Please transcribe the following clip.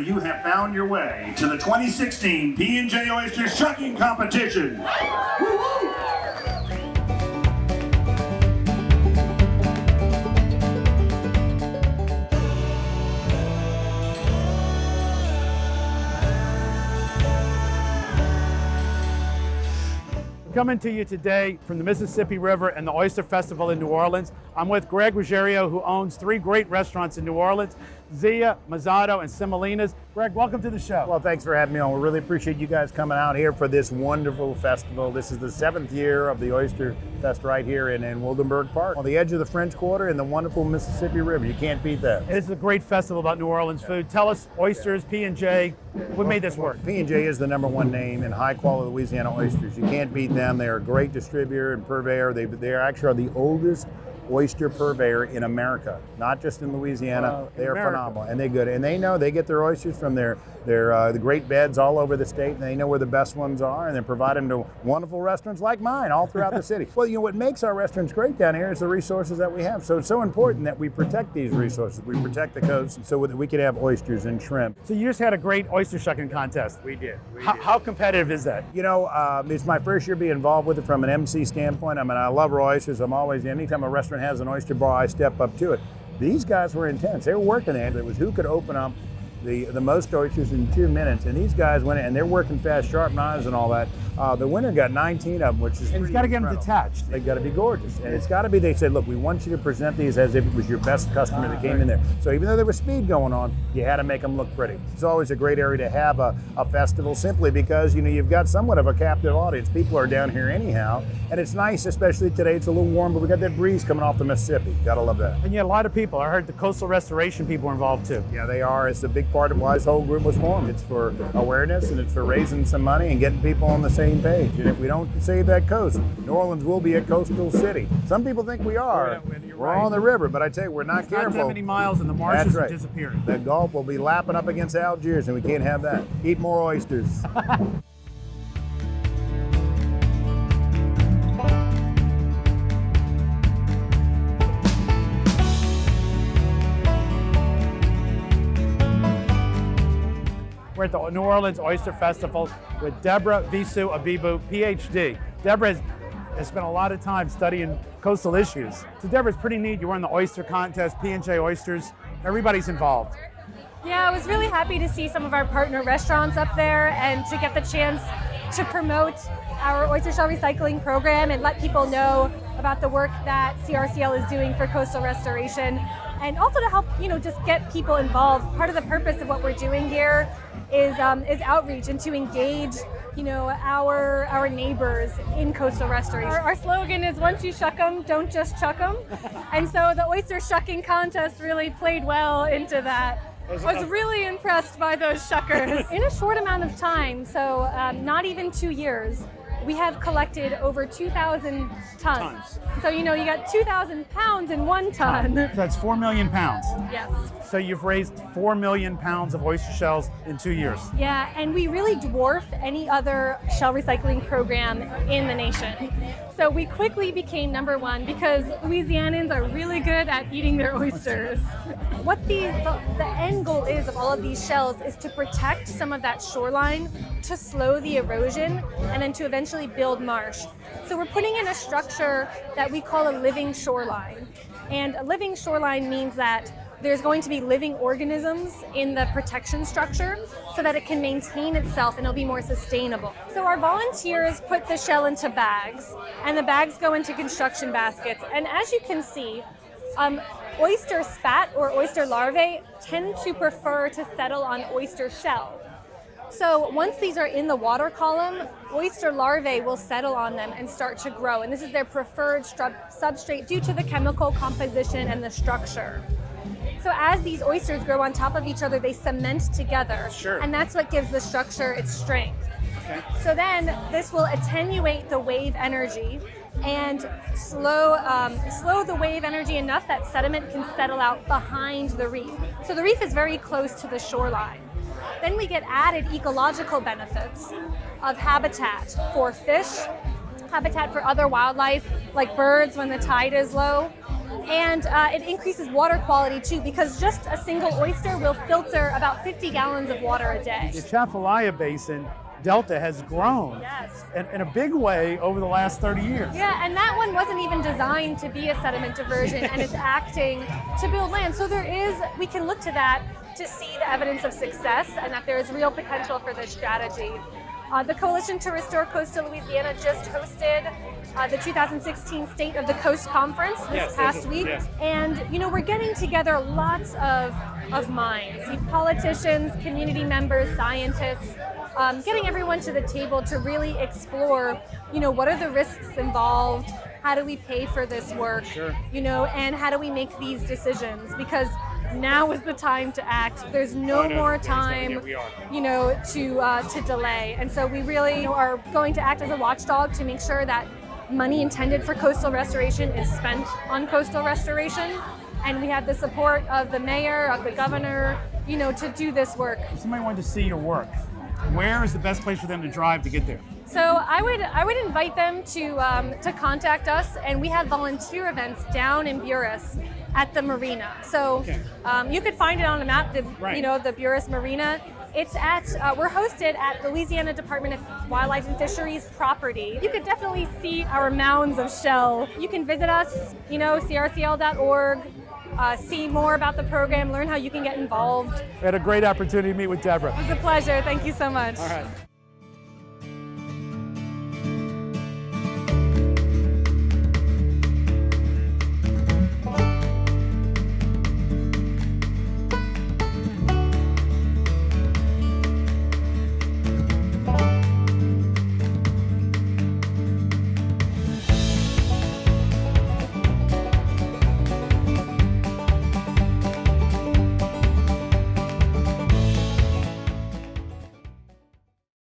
you have found your way to the 2016 P&J Oyster Shucking Competition. Woo-hoo! Coming to you today from the Mississippi River and the Oyster Festival in New Orleans. I'm with Greg Reggio, who owns 3 great restaurants in New Orleans, Zia, Mikados, and Semolinas. Greg, welcome to the show. Well, thanks for having me on. We really appreciate you guys coming out here for this wonderful festival. This is the 7th year of the Oyster Fest right here in Wildenberg Park, on the edge of the French Quarter in the wonderful Mississippi River. You can't beat that. It is a great festival about New Orleans food. Tell us, oysters, P&J, what made this work? P&J is the #1 name in high-quality Louisiana oysters. You can't beat them. They are a great distributor and purveyor. They actually are the oldest oyster purveyor in America, not just in Louisiana. They are phenomenal, and they're good. And they know they get their oysters from the great beds all over the state, and they know where the best ones are, and they provide them to wonderful restaurants like mine all throughout the city. Well, you know, what makes our restaurants great down here is the resources that we have. So it's so important that we protect these resources. We protect the coast so that we can have oysters and shrimp. So you just had a great oyster shucking contest. We did. How competitive is that? You know, it's my first year being involved with it from an MC standpoint. I mean, I love raw oysters. I'm always, anytime a restaurant has an oyster bar, I step up to it. These guys were intense. They were working there. It was who could open up the most oysters in 2 minutes, and these guys went in, and they're working fast, sharp knives and all that. The winner got 19 of them, which is and it's got to get them detached. They've got to be gorgeous, and it's got to be. They said, look, we want you to present these as if it was your best customer that came in there. So even though there was speed going on, you had to make them look pretty. It's always a great area to have a festival, simply because you've got somewhat of a captive audience. People are down here anyhow, and it's nice, especially today. It's a little warm, but we got that breeze coming off the Mississippi. Gotta love that. And you had a lot of people. I heard the coastal restoration people were involved too. Yeah, they are. It's a big part of why this whole group was formed. It's for awareness, and it's for raising some money and getting people on the same page. And if we don't save that coast, New Orleans will be a coastal city. Some people think we are. We're on the river, but I tell you, we're not careful. Not that many miles, and the marshes are disappearing. The Gulf will be lapping up against Algiers, and we can't have that. Eat more oysters. We're at the New Orleans Oyster Festival with Deborah Visco Abibou, PhD. Deborah has spent a lot of time studying coastal issues. So Deborah, it's pretty neat. You won the oyster contest, P&J Oysters. Everybody's involved. Yeah, I was really happy to see some of our partner restaurants up there and to get the chance to promote our oyster shell recycling program and let people know about the work that CRCL is doing for coastal restoration, and also to help, just get people involved. Part of the purpose of what we're doing here is outreach and to engage, our neighbors in coastal restoration. Our slogan is, once you shuck them, don't just chuck them. And so the oyster shucking contest really played well into that. I was really impressed by those shuckers. In a short amount of time, so not even 2 years, we have collected over 2,000 tons. So, you got 2,000 pounds in 1 ton. So that's 4 million pounds. Yes. So you've raised 4 million pounds of oyster shells in 2 years. Yeah, and we really dwarf any other shell recycling program in the nation. So we quickly became #1 because Louisianans are really good at eating their oysters. What the end goal is of all of these shells is to protect some of that shoreline, to slow the erosion, and then to eventually build marsh. So we're putting in a structure that we call a living shoreline. And a living shoreline means that there's going to be living organisms in the protection structure so that it can maintain itself and it'll be more sustainable. So our volunteers put the shell into bags, and the bags go into construction baskets. And as you can see, oyster spat or oyster larvae tend to prefer to settle on oyster shell. So once these are in the water column, oyster larvae will settle on them and start to grow. And this is their preferred substrate due to the chemical composition and the structure. So as these oysters grow on top of each other, they cement together. Sure. And that's what gives the structure its strength. Okay. So then this will attenuate the wave energy and slow the wave energy enough that sediment can settle out behind the reef. So the reef is very close to the shoreline. Then we get added ecological benefits of habitat for fish, habitat for other wildlife like birds when the tide is low, And it increases water quality too, because just a single oyster will filter about 50 gallons of water a day. The Atchafalaya Basin Delta has grown in a big way over the last 30 years. Yeah, and that one wasn't even designed to be a sediment diversion, and it's acting to build land. So we can look to that to see the evidence of success and that there is real potential for this strategy. The Coalition to Restore Coastal Louisiana just hosted the 2016 State of the Coast Conference this past week. And we're getting together lots of minds, politicians, community members, scientists, getting everyone to the table to really explore, what are the risks involved? How do we pay for this work? And how do we make these decisions? Because now is the time to act. There's no more time, to delay. And so we really are going to act as a watchdog to make sure that money intended for coastal restoration is spent on coastal restoration. And we have the support of the mayor, of the governor, to do this work. If somebody wanted to see your work, where is the best place for them to drive to get there? So I would invite them to contact us, and we have volunteer events down in Buras at the marina. So you could find it on the map, the Buras Marina. It's we're hosted at the Louisiana Department of Wildlife and Fisheries property. You could definitely see our mounds of shell. You can visit us, crcl.org, see more about the program, learn how you can get involved. We had a great opportunity to meet with Deborah. It was a pleasure. Thank you so much. All right.